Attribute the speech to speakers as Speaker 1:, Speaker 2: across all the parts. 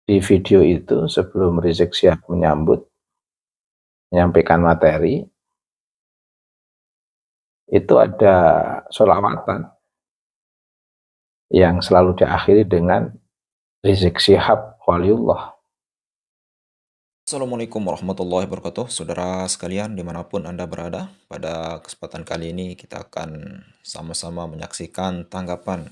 Speaker 1: Di video itu sebelum Rizik Syihab menyampaikan materi, itu ada sholawatan yang selalu diakhiri dengan Rizik Syihab waliullah.
Speaker 2: Assalamualaikum warahmatullahi wabarakatuh, saudara sekalian dimanapun Anda berada. Pada kesempatan kali ini kita akan sama-sama menyaksikan tanggapan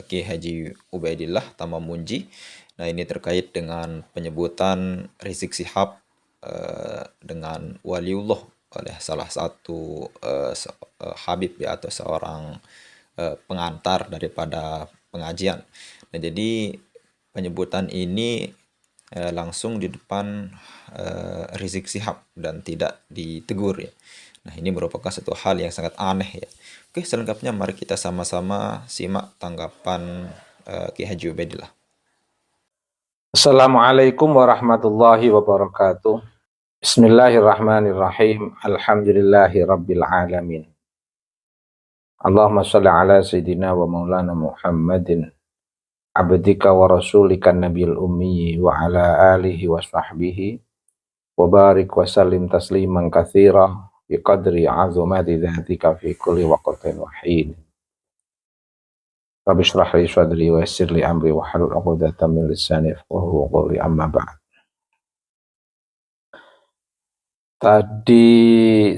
Speaker 2: Kiai Haji Ubaidillah Tamamunji. Nah, ini terkait dengan penyebutan Rizik Syihab dengan waliullah oleh salah satu Habib ya, atau seorang pengantar daripada pengajian. Nah, jadi penyebutan ini langsung di depan Rizik Syihab dan tidak ditegur ya. Nah, ini merupakan satu hal yang sangat aneh ya. Oke, selengkapnya mari kita sama-sama simak tanggapan Kiai Haji Ubaidillah.
Speaker 1: Assalamualaikum warahmatullahi wabarakatuh. Bismillahirrahmanirrahim. Alhamdulillahi rabbil alamin. Allahumma shalli ala sayyidina wa maulana Muhammadin abdika wa rasulika nabiyil ummi wa ala alihi wa sahbihi wa barik wa sallim tasliman katsira biqadri azumati dzatika fi kulli waqtin wa hin. Rabbi shrah li sadri wa yassir li amri wa hlul 'uqdatam min lisani yafqahu qawli, amma ba'd. Tadi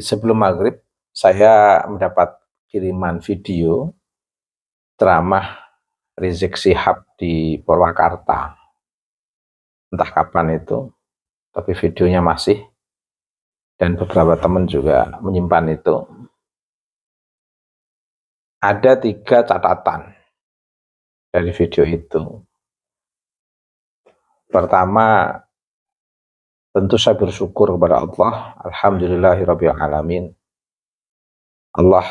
Speaker 1: sebelum maghrib saya mendapat kiriman video ceramah Rizik Syihab di Purwakarta. Entah kapan itu, tapi videonya masih, dan beberapa teman juga menyimpan itu. Ada 3 catatan dari video itu. Pertama, tentu saya bersyukur kepada Allah. Alhamdulillahirabbil alamin. Allah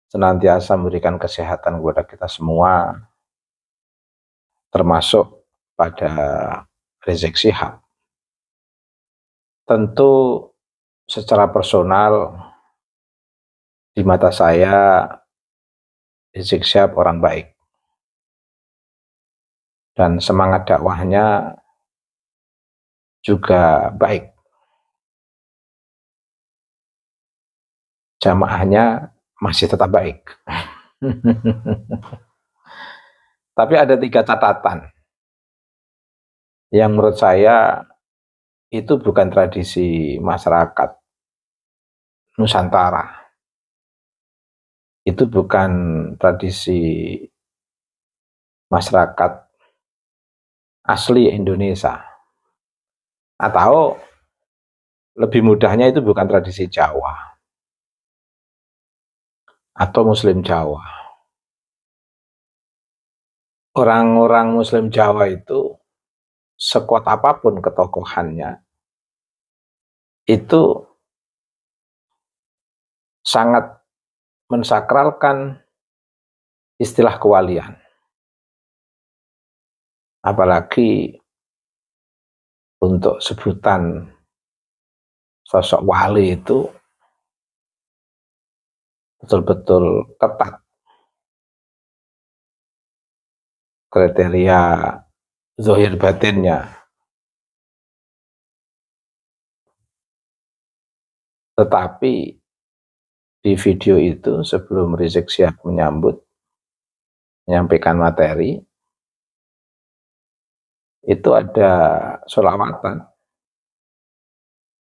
Speaker 1: senantiasa memberikan kesehatan kepada kita semua, termasuk pada Rizik Syihab. Tentu secara personal di mata saya Rizik Syihab orang baik, dan semangat dakwahnya juga baik. Jamaahnya masih tetap baik. Tapi ada 3 catatan yang menurut saya itu bukan tradisi masyarakat Nusantara. Itu bukan tradisi masyarakat asli Indonesia. Atau lebih mudahnya itu bukan tradisi Jawa atau Muslim Jawa. Orang-orang Muslim Jawa itu sekuat apapun ketokohannya, itu sangat mensakralkan istilah kewalian. Apalagi untuk sebutan sosok wali itu betul-betul ketat kriteria zahir batinnya. Tetapi di video itu sebelum Rizik Syihab menyampaikan materi, itu ada sholawatan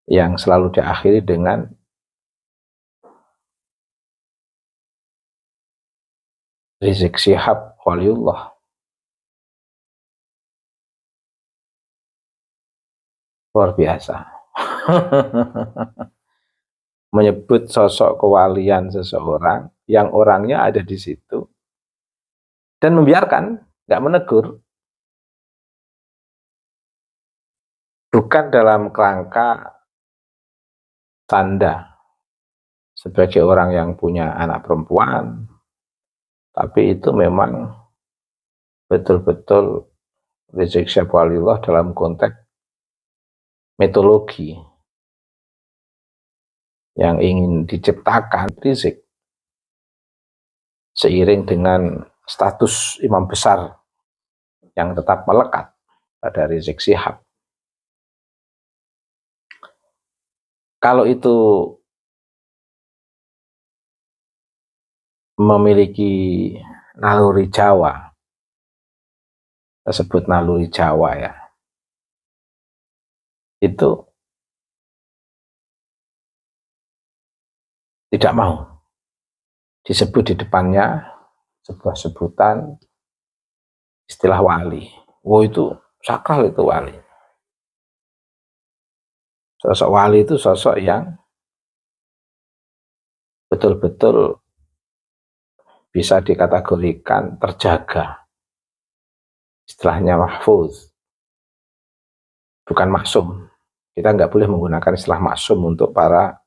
Speaker 1: yang selalu diakhiri dengan Rizik Syihab waliullah. Luar biasa. Menyebut sosok kewalian seseorang yang orangnya ada di situ dan membiarkan, nggak menegur. Bukan dalam kerangka tanda sebagai orang yang punya anak perempuan, tapi itu memang betul-betul Rizik Syihab waliullah dalam konteks mitologi yang ingin diciptakan Rizik seiring dengan status imam besar yang tetap melekat. pada Rizik Syihab. Kalau itu memiliki naluri Jawa, tersebut naluri Jawa ya, itu tidak mau disebut di depannya sebuah sebutan istilah wali. Wow, itu sakral, itu wali. Sosok wali itu sosok yang betul-betul bisa dikategorikan terjaga. Istilahnya mahfuz, bukan maksum. Kita nggak boleh menggunakan istilah maksum untuk para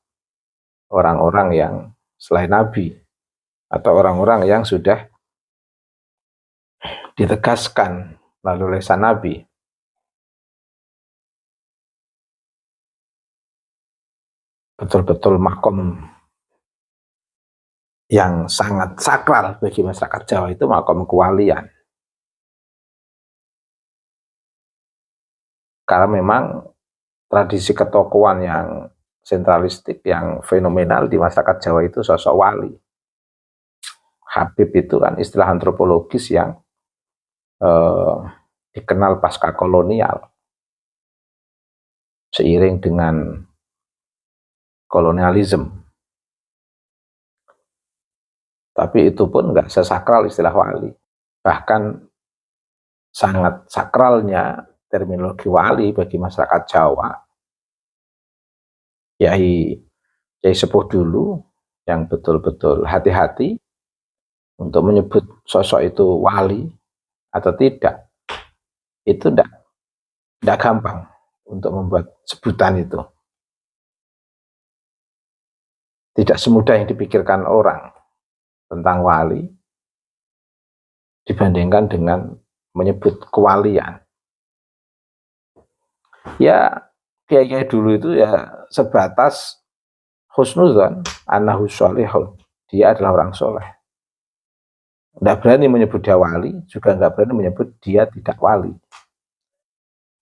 Speaker 1: orang-orang yang selain Nabi atau orang-orang yang sudah ditegaskan melalui lisan Nabi. Betul-betul makom yang sangat sakral bagi masyarakat Jawa itu makom kewalian. Karena memang tradisi ketokohan yang sentralistik, yang fenomenal di masyarakat Jawa itu sosok wali. Habib itu kan istilah antropologis yang dikenal pasca kolonial. Seiring dengan kolonialisme. Tapi itu pun nggak sesakral istilah wali. Bahkan sangat sakralnya terminologi wali bagi masyarakat Jawa. Kiai sepuh dulu yang betul-betul hati-hati untuk menyebut sosok itu wali atau tidak. Itu tidak gampang untuk membuat sebutan itu. Tidak semudah yang dipikirkan orang tentang wali dibandingkan dengan menyebut kewalian. Ya, kiai dulu itu ya sebatas husnudzon, annahu sholihun. Dia adalah orang soleh. Tidak berani menyebut dia wali, juga nggak berani menyebut dia tidak wali.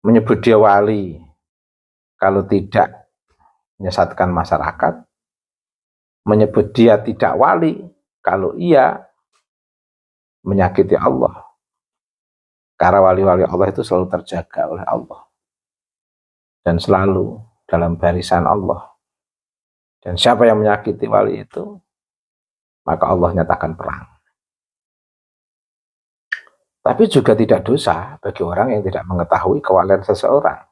Speaker 1: Menyebut dia wali kalau tidak menyesatkan masyarakat, menyebut dia tidak wali kalau ia menyakiti Allah. Karena wali-wali Allah itu selalu terjaga oleh Allah dan selalu dalam barisan Allah. Dan siapa yang menyakiti wali itu, maka Allah nyatakan perang. Tapi juga tidak dosa bagi orang yang tidak mengetahui kewalian seseorang.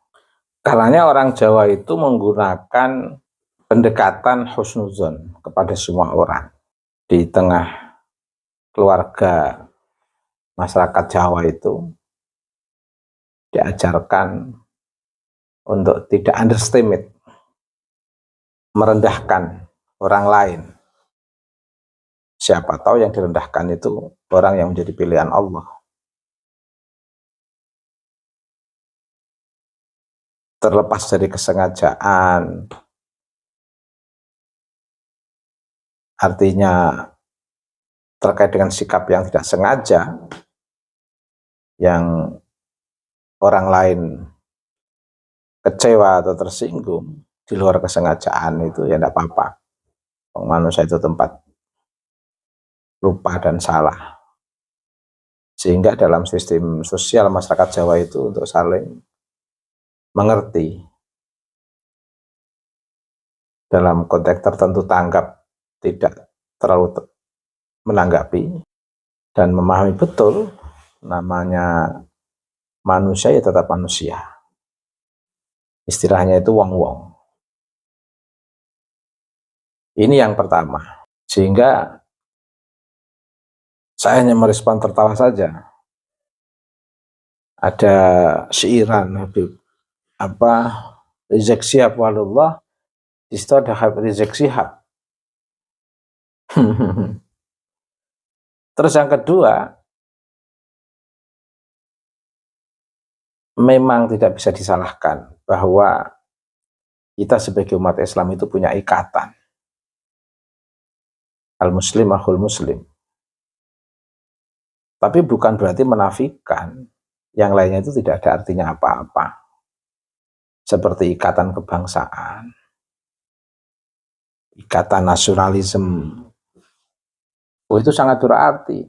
Speaker 1: Karena orang Jawa itu menggunakan pendekatan husnuzon kepada semua orang. Di tengah keluarga masyarakat Jawa itu diajarkan untuk tidak underestimate, merendahkan orang lain. Siapa tahu yang direndahkan itu orang yang menjadi pilihan Allah. Terlepas dari kesengajaan, artinya terkait dengan sikap yang tidak sengaja, yang orang lain kecewa atau tersinggung di luar kesengajaan, itu ya tidak apa-apa. Manusia itu tempat lupa dan salah. Sehingga dalam sistem sosial masyarakat Jawa itu untuk saling mengerti, dalam konteks tertentu tanggap, tidak terlalu menanggapi, dan memahami betul namanya manusia ya tetap manusia. Istilahnya itu wong-wong. Ini yang pertama. Sehingga saya hanya merespon tertawa saja. Ada syairan Habib Rizik Syihab walullah, di situ ada Habib Rizik Syihab. Terus yang kedua, memang tidak bisa disalahkan bahwa kita sebagai umat Islam itu punya ikatan. Al-Muslim akhul Muslim. Tapi bukan berarti menafikan yang lainnya itu tidak ada artinya apa-apa. Seperti ikatan kebangsaan, ikatan nasionalisme, itu sangat berarti.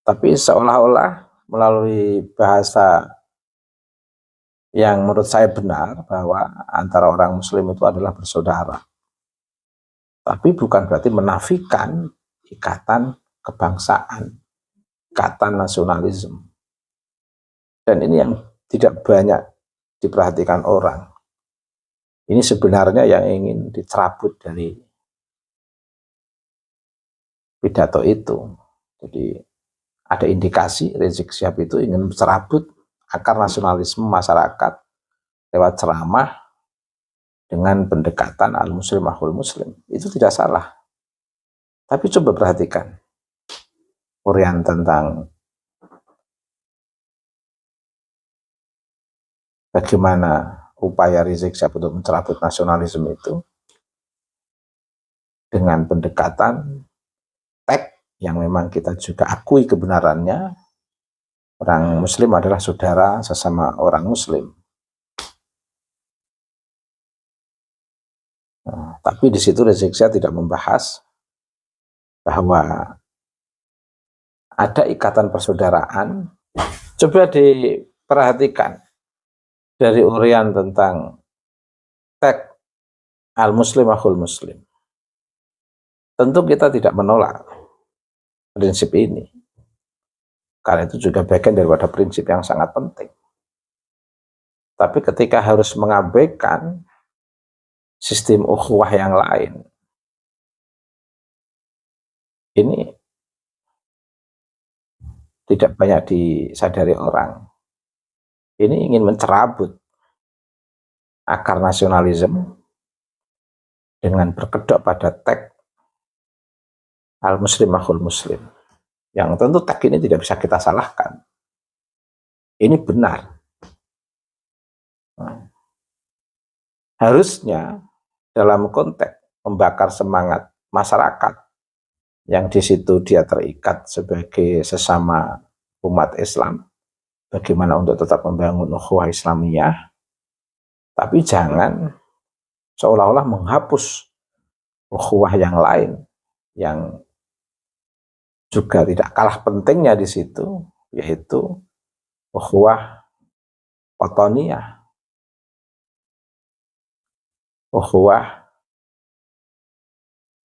Speaker 1: Tapi seolah-olah melalui bahasa yang menurut saya benar bahwa antara orang Muslim itu adalah bersaudara. Tapi bukan berarti menafikan ikatan kebangsaan, ikatan nasionalisme. Dan ini yang tidak banyak diperhatikan orang. Ini sebenarnya yang ingin dicerabut dari pidato itu. Jadi ada indikasi Rizik Syihab itu ingin mencerabut akar nasionalisme masyarakat lewat ceramah dengan pendekatan al-muslim akhul muslim. Itu tidak salah. Tapi coba perhatikan uraian tentang bagaimana upaya Rizik Syihab untuk mencerabut nasionalisme itu dengan pendekatan teks yang memang kita juga akui kebenarannya. Orang Muslim adalah saudara sesama orang Muslim. Nah, tapi di situ Rizik Syihab tidak membahas bahwa ada ikatan persaudaraan. Coba diperhatikan dari uraian tentang teks al-muslim akhul muslim. Tentu kita tidak menolak prinsip ini, karena itu juga bagian daripada prinsip yang sangat penting. Tapi ketika harus mengabaikan sistem ukhuwah yang lain, ini tidak banyak disadari orang. Ini ingin mencerabut akar nasionalisme dengan berkedok pada teks al-muslim akhul muslim. Yang tentu teks ini tidak bisa kita salahkan. Ini benar. Harusnya dalam konteks membakar semangat masyarakat yang di situ dia terikat sebagai sesama umat Islam, bagaimana untuk tetap membangun ukhuwah Islamiyah, tapi jangan seolah-olah menghapus ukhuwah yang lain yang juga tidak kalah pentingnya di situ, yaitu ukhuwah wataniyah, ukhuwah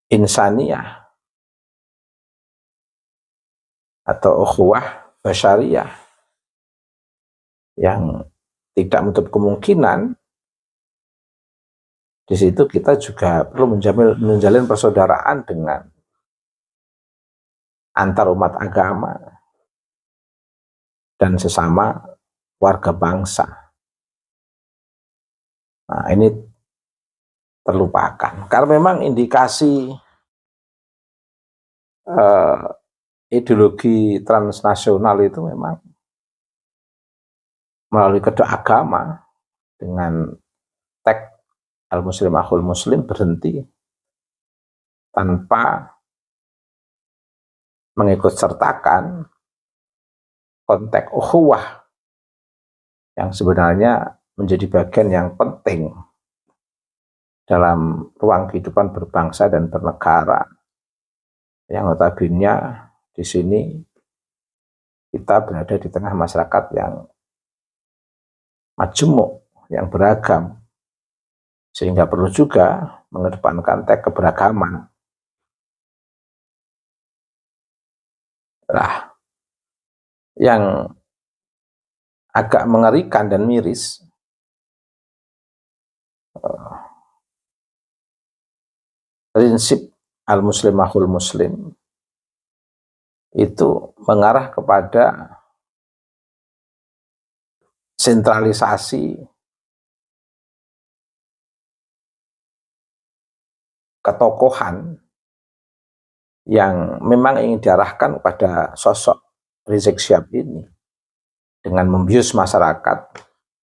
Speaker 1: insaniyah, atau ukhuwah basyariyah, yang tidak menutup kemungkinan di situ kita juga perlu menjalin persaudaraan dengan antar umat agama dan sesama warga bangsa. Nah, ini terlupakan karena memang indikasi ideologi transnasional itu memang melalui kedua agama dengan teks al-muslim akhul muslim berhenti tanpa mengikut sertakan konteks ukhuwah yang sebenarnya menjadi bagian yang penting dalam ruang kehidupan berbangsa dan bernegara, yang notabene di sini kita berada di tengah masyarakat yang majmuk, yang beragam, sehingga perlu juga mengedepankan teks keberagaman. Nah, yang agak mengerikan dan miris, prinsip al-muslim akhul muslim itu mengarah kepada sentralisasi ketokohan yang memang ingin diarahkan kepada sosok Rizik Syihab ini dengan membius masyarakat,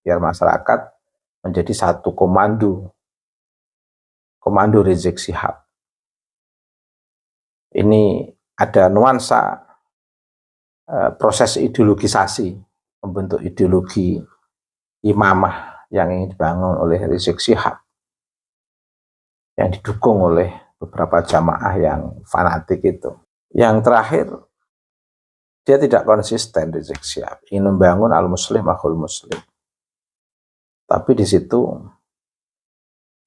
Speaker 1: biar masyarakat menjadi satu komando Rizik Syihab. Ini ada nuansa proses ideologisasi, membentuk ideologi imamah yang ingin dibangun oleh Rizik Syihab, yang didukung oleh beberapa jamaah yang fanatik itu. Yang terakhir, dia tidak konsisten Rizik Syihab, ingin membangun al-muslim akhul muslim. Tapi di situ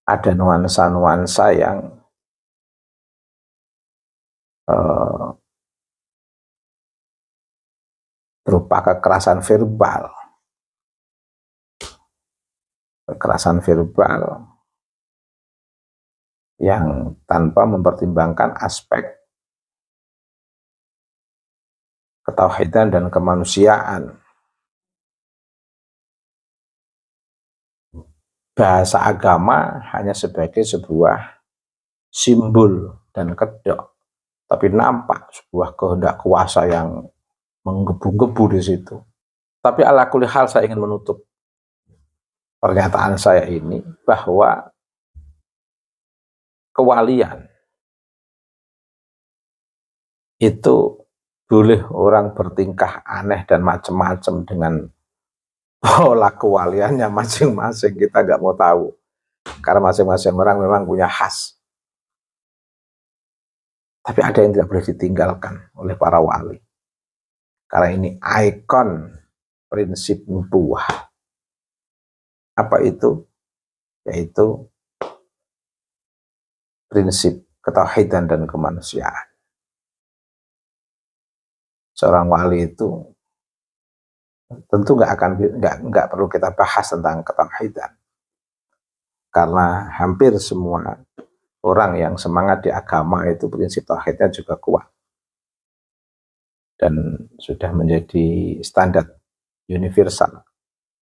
Speaker 1: ada nuansa-nuansa yang berupa kekerasan verbal yang tanpa mempertimbangkan aspek ketauhidan dan kemanusiaan. Bahasa agama hanya sebagai sebuah simbol dan kedok, tapi nampak sebuah kehendak kuasa yang menggebu-gebu di situ. Tapi ala kulli hal saya ingin menutup pernyataan saya ini bahwa kewalian itu boleh orang bertingkah aneh dan macam-macam dengan pola kewaliannya masing-masing, kita nggak mau tahu. Karena masing-masing orang memang punya khas. Tapi ada yang tidak boleh ditinggalkan oleh para wali. Karena ini ikon prinsip nubuwah. Apa itu? Yaitu prinsip ketauhidan dan kemanusiaan. Seorang wali itu tentu nggak perlu kita bahas tentang ketauhidan, karena hampir semua orang yang semangat di agama itu prinsip tauhidnya juga kuat dan sudah menjadi standar universal,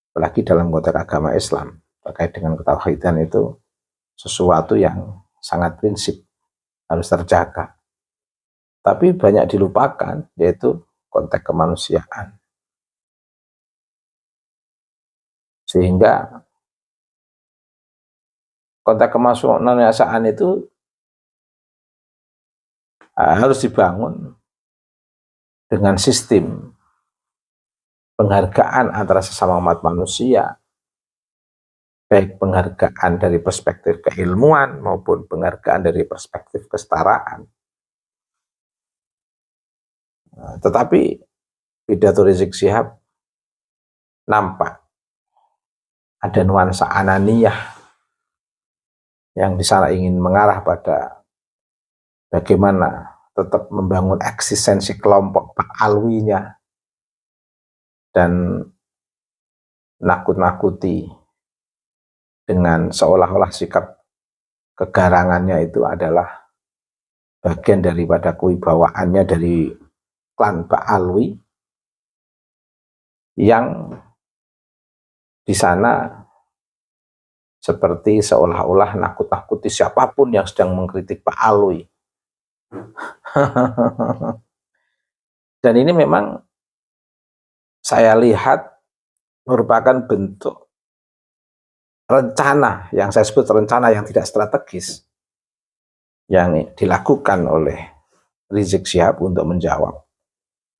Speaker 1: apalagi dalam konteks agama Islam terkait dengan ketauhidan itu sesuatu yang sangat prinsip, harus terjaga. Tapi banyak dilupakan, yaitu konteks kemanusiaan. Sehingga konteks kemanusiaan itu harus dibangun dengan sistem penghargaan antara sesama umat manusia, baik penghargaan dari perspektif keilmuan maupun penghargaan dari perspektif kesetaraan. Tetapi pidato Rizik Syihab nampak ada nuansa ananiyah yang di sana ingin mengarah pada bagaimana tetap membangun eksistensi kelompok Alwinya dan nakut-nakuti dengan seolah-olah sikap kegarangannya itu adalah bagian daripada kewibawaannya dari klan Ba'alwi yang di sana seperti seolah-olah nakut-nakuti siapapun yang sedang mengkritik Pak Alwi. Dan ini memang saya lihat merupakan bentuk rencana, yang saya sebut rencana yang tidak strategis, yang dilakukan oleh Rizik Syihab untuk menjawab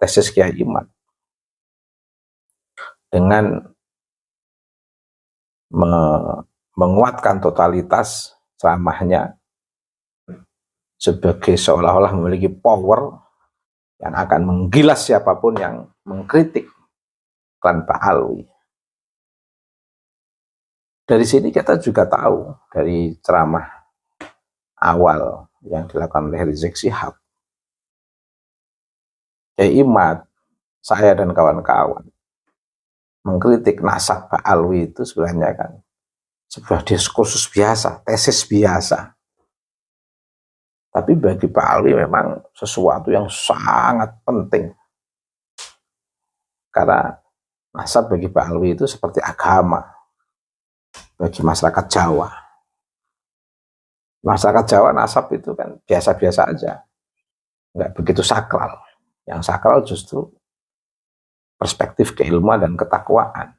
Speaker 1: tesis Kiai Imad dengan menguatkan totalitas ceramahnya sebagai seolah-olah memiliki power yang akan menggilas siapapun yang mengkritik klan Pak Alwi. Dari sini kita juga tahu dari ceramah awal yang dilakukan oleh Rizik Syihab, Kiai Imad, saya dan kawan-kawan mengkritik nasab Pak Alwi itu sebenarnya kan sebuah diskursus biasa, tesis biasa. Tapi bagi Pak Alwi memang sesuatu yang sangat penting. Karena nasab bagi Pak Alwi itu seperti agama bagi masyarakat Jawa. Masyarakat Jawa nasab itu kan biasa-biasa aja, nggak begitu sakral. Yang sakral justru perspektif keilmuan dan ketakwaan.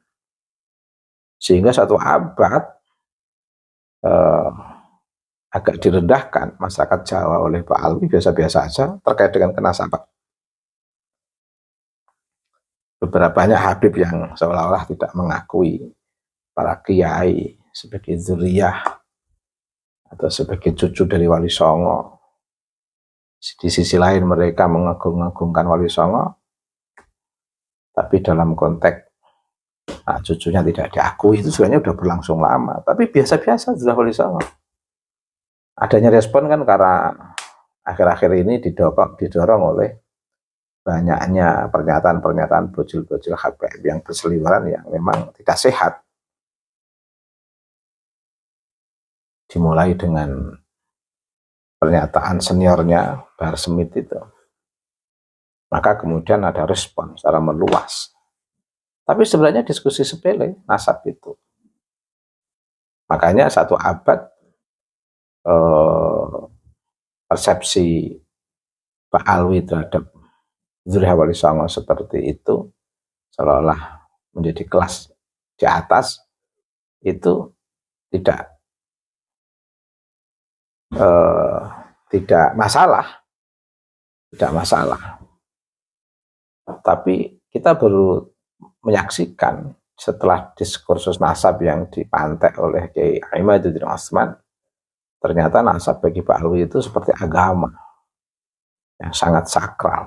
Speaker 1: Sehingga satu abad agak direndahkan masyarakat Jawa oleh Pak Alwi biasa-biasa saja terkait dengan kenasaban. beberapanya Habib yang seolah-olah tidak mengakui para kiai sebagai zuriyah atau sebagai cucu dari Wali Songo. Di sisi lain mereka mengagung-agungkan Wali Songo, tapi dalam konteks cucunya tidak diakui itu sebenarnya sudah berlangsung lama. Tapi biasa-biasa sudah Wali Songo. Adanya respon kan karena akhir-akhir ini didorong oleh banyaknya pernyataan-pernyataan bocil-bocil HPM yang berseliweran yang memang tidak sehat. Dimulai dengan pernyataan seniornya Bahar Smith itu. Maka kemudian ada respon secara meluas. Tapi sebenarnya diskusi sepele nasab itu. Makanya satu abad persepsi Pak Alwi terhadap Zuriyah Wali Songo seperti itu seolah-olah menjadi kelas di atas itu tidak masalah, tapi kita baru menyaksikan setelah diskursus nasab yang dipantek oleh Kiai Imaduddin Osman, ternyata nasab bagi Pak Alwi itu seperti agama yang sangat sakral,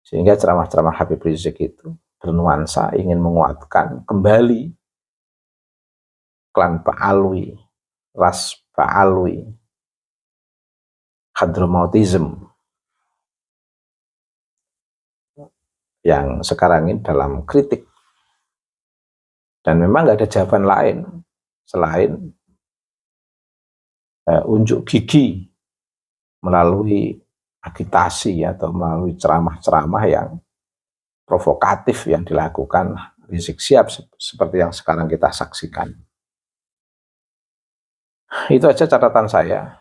Speaker 1: sehingga ceramah-ceramah Habib Rizik itu bernuansa ingin menguatkan kembali klan Pak Alwi, ras Pak Alwi, Hadramautism yang sekarang ini dalam kritik. Dan memang nggak ada jawaban lain selain unjuk gigi melalui agitasi atau melalui ceramah-ceramah yang provokatif yang dilakukan Rizik Syihab seperti yang sekarang kita saksikan. Itu aja catatan saya.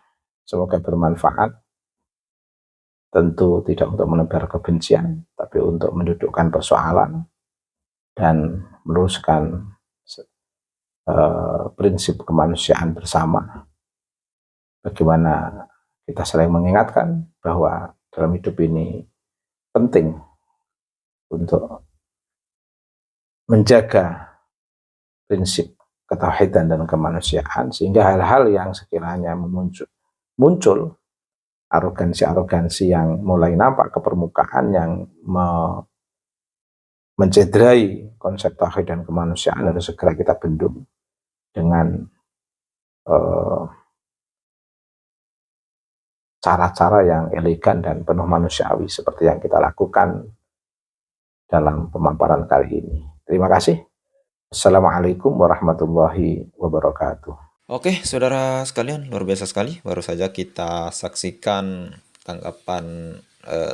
Speaker 1: Semoga bermanfaat. Tentu tidak untuk menebar kebencian, tapi untuk mendudukkan persoalan dan meluruskan prinsip kemanusiaan bersama. Bagaimana kita saling mengingatkan bahwa dalam hidup ini penting untuk menjaga prinsip ketauhidan dan kemanusiaan, sehingga hal-hal yang sekiranya muncul arogansi-arogansi yang mulai nampak ke permukaan yang mencederai konsep tauhid dan kemanusiaan harus segera kita bendung dengan cara-cara yang elegan dan penuh manusiawi seperti yang kita lakukan dalam pemaparan kali ini. Terima kasih. Assalamualaikum warahmatullahi wabarakatuh.
Speaker 2: Oke, saudara sekalian, luar biasa sekali. Baru saja kita saksikan tanggapan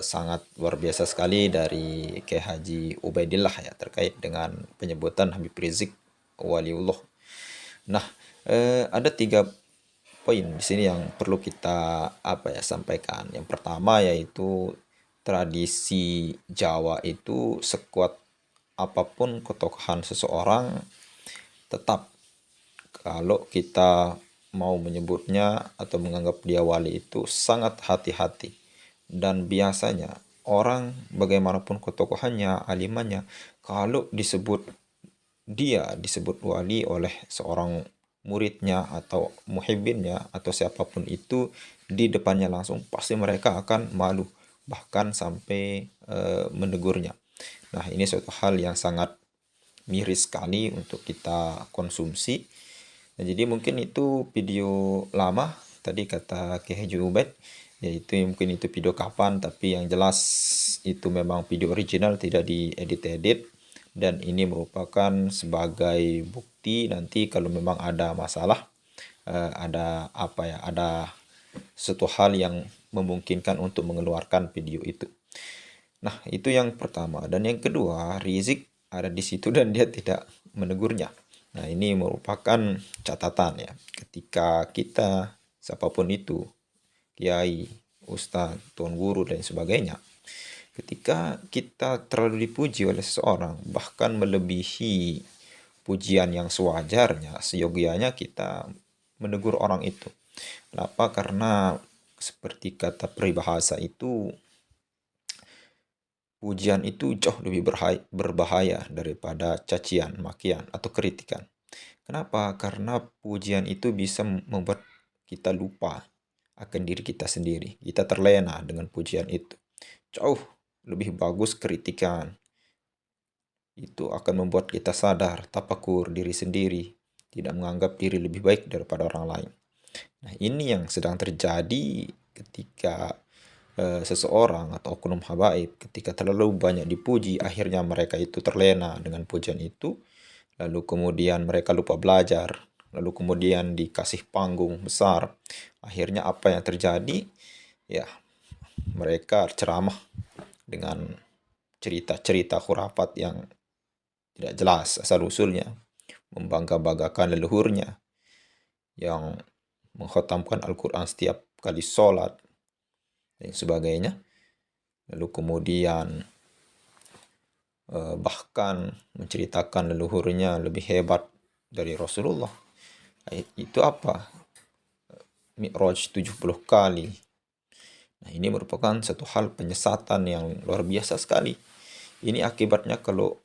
Speaker 2: sangat luar biasa sekali dari Kiai Haji Ubaidillah ya terkait dengan penyebutan Habib Rizik Waliullah. Nah, ada 3 poin di sini yang perlu kita sampaikan. Yang pertama yaitu tradisi Jawa itu sekuat apapun ketokohan seseorang, tetap kalau kita mau menyebutnya atau menganggap dia wali itu sangat hati-hati. Dan biasanya orang bagaimanapun ketokohannya, alimannya, kalau disebut wali oleh seorang muridnya atau muhibbinnya atau siapapun itu di depannya langsung, pasti mereka akan malu, bahkan sampai menegurnya. Nah, ini suatu hal yang sangat miris sekali untuk kita konsumsi. Nah, jadi mungkin itu video lama tadi kata Kiai Haji Ubaid, yaitu mungkin itu video kapan, tapi yang jelas itu memang video original, tidak diedit-edit, dan ini merupakan sebagai bukti nanti kalau memang ada masalah, ada suatu hal yang memungkinkan untuk mengeluarkan video itu. Nah, itu yang pertama. Dan yang kedua, Rizik ada di situ dan dia tidak menegurnya. Nah, ini merupakan catatan ya. Ketika kita, siapapun itu, kiai, ustadz, tuan guru, dan sebagainya, ketika kita terlalu dipuji oleh seseorang, bahkan melebihi pujian yang sewajarnya, seyogianya kita menegur orang itu. Kenapa? Karena seperti kata peribahasa itu, pujian itu jauh lebih berbahaya daripada cacian, makian, atau kritikan. Kenapa? Karena pujian itu bisa membuat kita lupa akan diri kita sendiri. Kita terlena dengan pujian itu. Jauh lebih bagus kritikan. Itu akan membuat kita sadar, tafakur diri sendiri, tidak menganggap diri lebih baik daripada orang lain. Nah, ini yang sedang terjadi ketika seseorang atau oknum habaib ketika terlalu banyak dipuji, akhirnya mereka itu terlena dengan pujian itu, lalu kemudian mereka lupa belajar, lalu kemudian dikasih panggung besar. Akhirnya apa yang terjadi? Ya, mereka ceramah dengan cerita-cerita khurafat yang tidak jelas asal-usulnya, membangga-banggakan leluhurnya yang mengkhatamkan Al-Quran setiap kali sholat dan sebagainya. Lalu kemudian bahkan menceritakan leluhurnya lebih hebat dari Rasulullah. Itu apa? Mi'raj 70 kali. Nah, ini merupakan satu hal penyesatan yang luar biasa sekali. Ini akibatnya kalau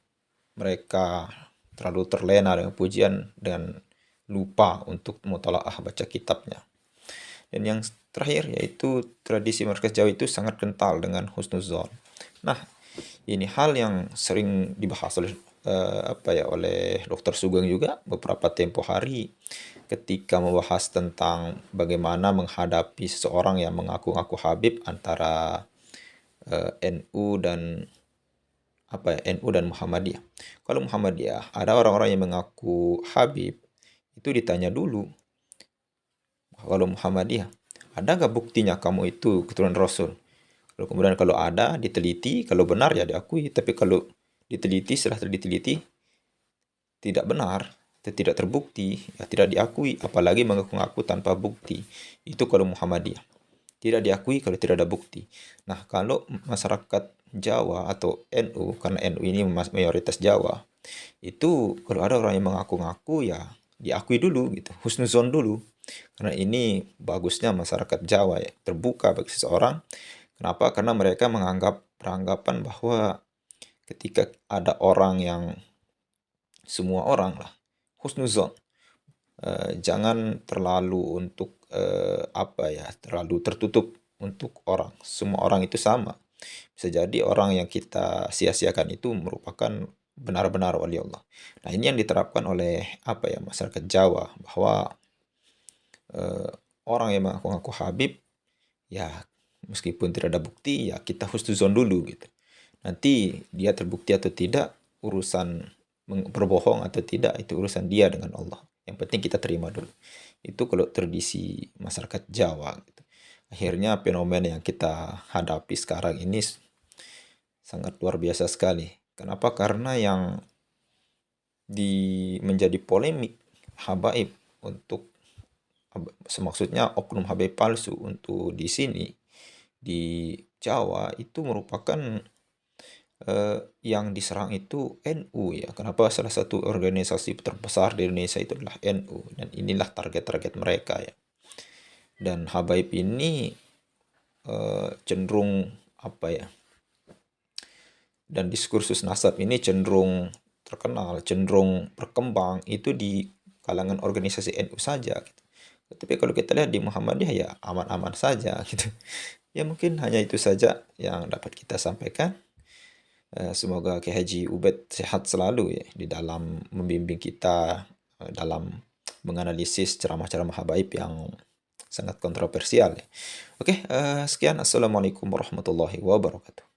Speaker 2: mereka terlalu terlena dengan pujian dan lupa untuk mutalaah baca kitabnya. Dan yang terakhir yaitu tradisi markas Jawa itu sangat kental dengan husnuzon. Nah, ini hal yang sering dibahas oleh oleh Dr. Sugeng juga beberapa tempo hari ketika membahas tentang bagaimana menghadapi seseorang yang mengaku-ngaku Habib antara NU dan NU dan Muhammadiyah. Kalau Muhammadiyah, ada orang-orang yang mengaku Habib, itu ditanya dulu. Kalau Muhammadiyah, ada nggak buktinya kamu itu keturunan Rasul? Lalu kemudian kalau ada, diteliti, kalau benar ya diakui. Tapi kalau diteliti, setelah diteliti, tidak benar, atau tidak terbukti, ya tidak diakui. Apalagi mengaku-ngaku tanpa bukti. Itu kalau Muhammadiyah. Tidak diakui kalau tidak ada bukti. Nah, kalau masyarakat Jawa atau NU, karena NU ini mayoritas Jawa, itu kalau ada orang yang mengaku-ngaku ya diakui dulu gitu, husnuzon dulu. Karena ini bagusnya masyarakat Jawa ya, terbuka bagi seseorang. Kenapa? Karena mereka beranggapan bahwa ketika ada orang yang semua orang lah husnuzon, jangan terlalu untuk terlalu tertutup untuk orang. Semua orang itu sama. Bisa jadi orang yang kita sia-siakan itu merupakan benar-benar wali Allah. Nah, ini yang diterapkan oleh masyarakat Jawa, bahwa orang yang mengaku-ngaku Habib, ya meskipun tidak ada bukti, ya kita husnuzon dulu gitu. Nanti dia terbukti atau tidak, urusan berbohong atau tidak, itu urusan dia dengan Allah. Yang penting kita terima dulu. Itu kalau tradisi masyarakat Jawa gitu. Akhirnya fenomena yang kita hadapi sekarang ini sangat luar biasa sekali. Kenapa? Karena yang menjadi polemik habaib untuk, maksudnya oknum habaib palsu untuk di sini di Jawa itu merupakan yang diserang itu NU ya. Kenapa? Salah satu organisasi terbesar di Indonesia itu adalah NU, dan inilah target-target mereka ya. Dan habaib ini cenderung dan diskursus nasab ini cenderung terkenal, cenderung berkembang itu di kalangan organisasi NU saja gitu. Tapi kalau kita lihat di Muhammadiyah ya aman-aman saja gitu. Ya mungkin hanya itu saja yang dapat kita sampaikan. Semoga Kiai Haji Ubed sehat selalu ya di dalam membimbing kita dalam menganalisis ceramah-ceramah habaib yang sangat kontroversial ya. Oke, sekian. Assalamualaikum warahmatullahi wabarakatuh.